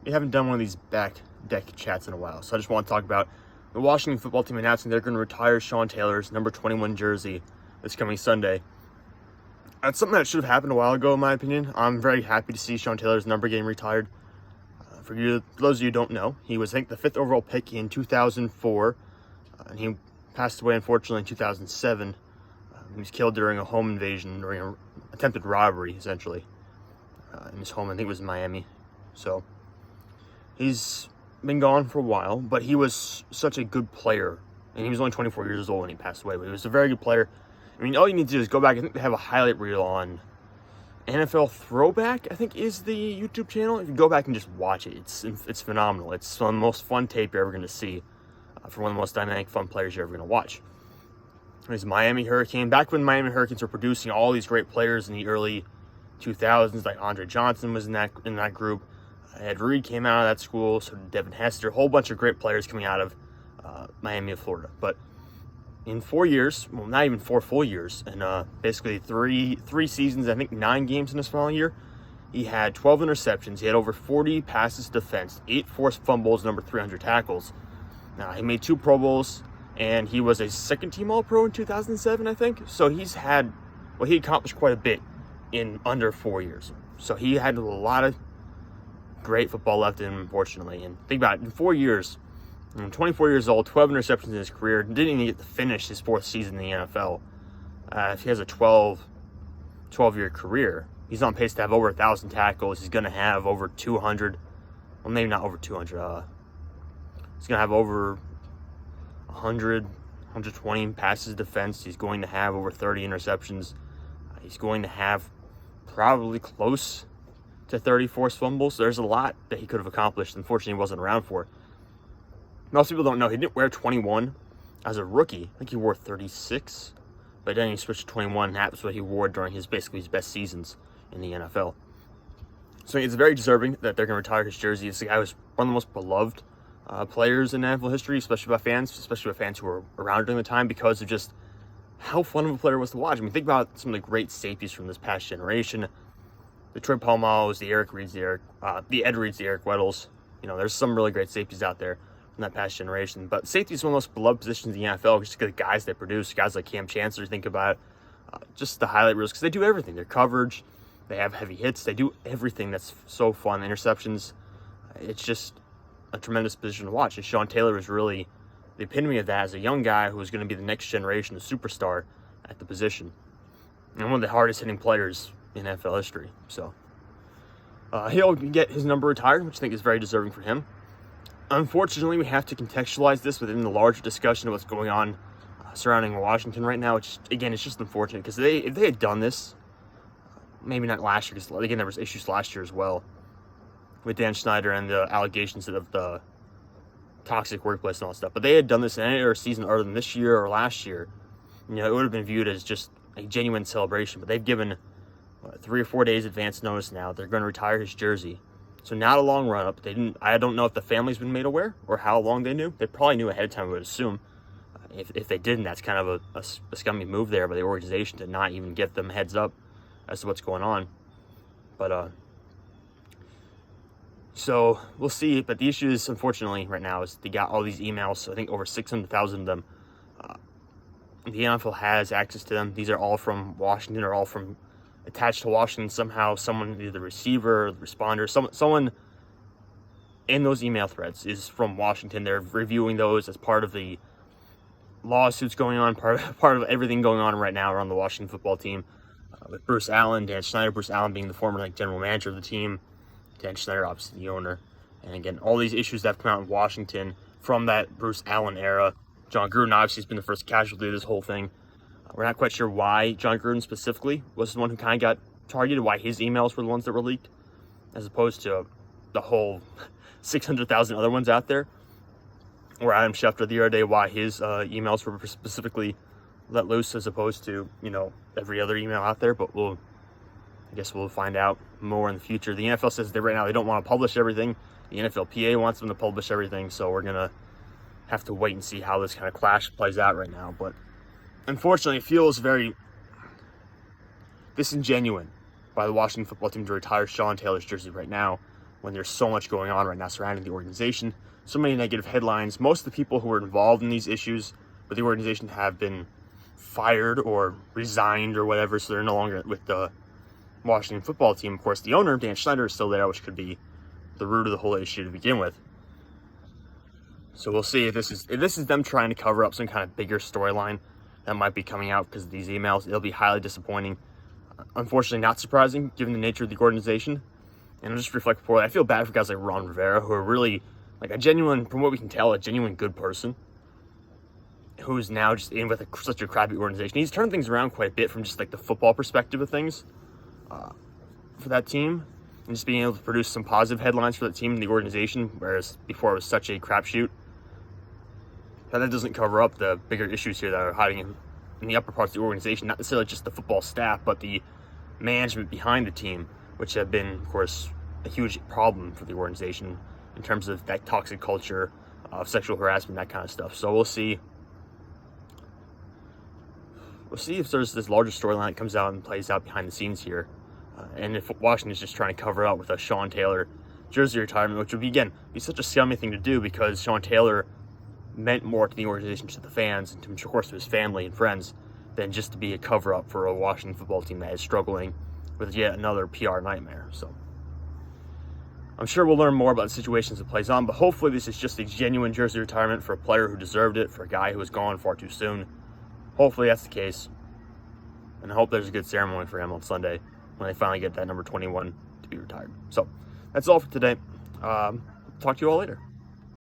we haven't done one of these back deck chats in a while, so I just want to talk about the Washington football team announcing they're going to retire Sean Taylor's number 21 jersey this coming Sunday. That's something that should have happened a while ago, in my opinion. I'm very happy to see Sean Taylor's number getting retired. For those of you who don't know, he was, I think, the 5th overall pick in 2004, and he passed away, unfortunately, in 2007. He was killed during a home invasion, during an attempted robbery, essentially, in his home. I think it was in Miami. So, he's been gone for a while, but he was such a good player, and he was only 24 years old when he passed away, but he was a very good player. I mean, all you need to do is go back. I think they have a highlight reel on NFL Throwback, I think, is the YouTube channel. If you go back and just watch it, it's phenomenal. It's some of the most fun tape you're ever going to see for one of the most dynamic, fun players you're ever going to watch. He's Miami Hurricane. Back when Miami Hurricanes were producing all these great players in the early 2000s, like Andre Johnson was in that group. Ed Reed came out of that school, so did Devin Hester, a whole bunch of great players coming out of Miami of Florida. But in 4 years, well, not even 4 full years, and basically three seasons, I think 9 games in his final year, he had 12 interceptions. He had over 40 passes to defense, 8 forced fumbles, and over 300 tackles. He made 2 Pro Bowls, and he was a second-team All-Pro in 2007, I think. So he accomplished quite a bit in under 4 years. So he had a lot of great football left in him, unfortunately. And think about it, in 4 years, 24 years old, 12 interceptions in his career, didn't even get to finish his 4th season in the NFL. If he has a 12-year career, he's on pace to have over 1,000 tackles. He's going to have over 200, well, maybe not over 200. He's going to have over 100, 120 passes defense. He's going to have over 30 interceptions. He's going to have probably close to 30 forced fumbles. There's a lot that he could have accomplished. Unfortunately, he wasn't around for it. Most people don't know he didn't wear 21 as a rookie. I think he wore 36, but then he switched to 21, and that was what he wore during his best seasons in the NFL. So it's very deserving that they're going to retire his jersey. This guy was one of the most beloved players in NFL history, especially by fans who were around during the time, because of just how fun of a player it was to watch. I mean, think about some of the great safeties from this past generation. The Troy Polamalu's, the Ed Reeds, the Eric Weddles. You know, there's some really great safeties out there from that past generation. But safety is one of the most beloved positions in the NFL, just because the guys they produce, guys like Cam Chancellor, think about just the highlight reels, because they do everything. Their coverage, they have heavy hits, they do everything that's so fun. Interceptions, it's just a tremendous position to watch. And Sean Taylor was really the epitome of that as a young guy who was going to be the next generation of superstar at the position. And one of the hardest hitting players in NFL history. So he'll get his number retired, which I think is very deserving for him. Unfortunately, we have to contextualize this within the larger discussion of what's going on surrounding Washington right now, which, again, it's just unfortunate, because if they had done this, maybe not last year, because, again, there was issues last year as well with Dan Snyder and the allegations of the toxic workplace and all that stuff, but they had done this in any other season other than this year or last year, you know, it would have been viewed as just a genuine celebration. But they've given 3 or 4 days advance notice now. They're going to retire his jersey. So not a long run up. I don't know if the family's been made aware or how long they knew. They probably knew ahead of time, I would assume. If they didn't, that's kind of a scummy move there by the organization to not even get them heads up as to what's going on. But so we'll see. But the issue is, unfortunately, right now is they got all these emails. I think over 600,000 of them. The NFL has access to them. These are all from Washington, or all from attached to Washington somehow. Someone, either the receiver or the responder, someone in those email threads is from Washington. They're reviewing those as part of the lawsuits going on, part of everything going on right now around the Washington football team, with Bruce Allen, Dan Snyder. Bruce Allen being the former general manager of the team, Dan Snyder obviously the owner. And again, all these issues that have come out in Washington from that Bruce Allen era. John Gruden obviously has been the first casualty of this whole thing. We're not quite sure why John Gruden specifically was the one who kind of got targeted, why his emails were the ones that were leaked, as opposed to the whole 600,000 other ones out there. Or Adam Schefter the other day, why his emails were specifically let loose as opposed to, you know, every other email out there. But I guess we'll find out more in the future. The NFL says that right now they don't want to publish everything. The NFLPA wants them to publish everything, so we're going to have to wait and see how this kind of clash plays out right now. But unfortunately, it feels very disingenuous by the Washington football team to retire Sean Taylor's jersey right now. when there's so much going on right now surrounding the organization. So many negative headlines. Most of the people who are involved in these issues with the organization have been fired or resigned or whatever, so they're no longer with the Washington football team. Of course, the owner, Dan Schneider, is still there, which could be the root of the whole issue to begin with. So we'll see if this is them trying to cover up some kind of bigger storyline that might be coming out because of these emails. It'll be highly disappointing. Unfortunately, not surprising given the nature of the organization. And I'll just reflect before, I feel bad for guys like Ron Rivera, who are really like a genuine, from what we can tell, a genuine good person, who's now just in with such a crappy organization. He's turned things around quite a bit from just like the football perspective of things for that team, and just being able to produce some positive headlines for the team and the organization, whereas before it was such a crapshoot. But that doesn't cover up the bigger issues here that are hiding in the upper parts of the organization, not necessarily just the football staff, but the management behind the team, which have been, of course, a huge problem for the organization in terms of that toxic culture of sexual harassment, that kind of stuff. So we'll see. We'll see if there's this larger storyline that comes out and plays out behind the scenes here. And if Washington is just trying to cover it up with a Sean Taylor jersey retirement, which would be, again, be such a scummy thing to do because Sean Taylor meant more to the organization, to the fans, and of course to his family and friends, than just to be a cover-up for a Washington football team that is struggling with yet another PR nightmare. So I'm sure we'll learn more about the situations it plays on, but hopefully this is just a genuine jersey retirement for a player who deserved it, for a guy who was gone far too soon. Hopefully that's the case, and I hope there's a good ceremony for him on Sunday when they finally get that number 21 to be retired. So that's all for today. Talk to you all later.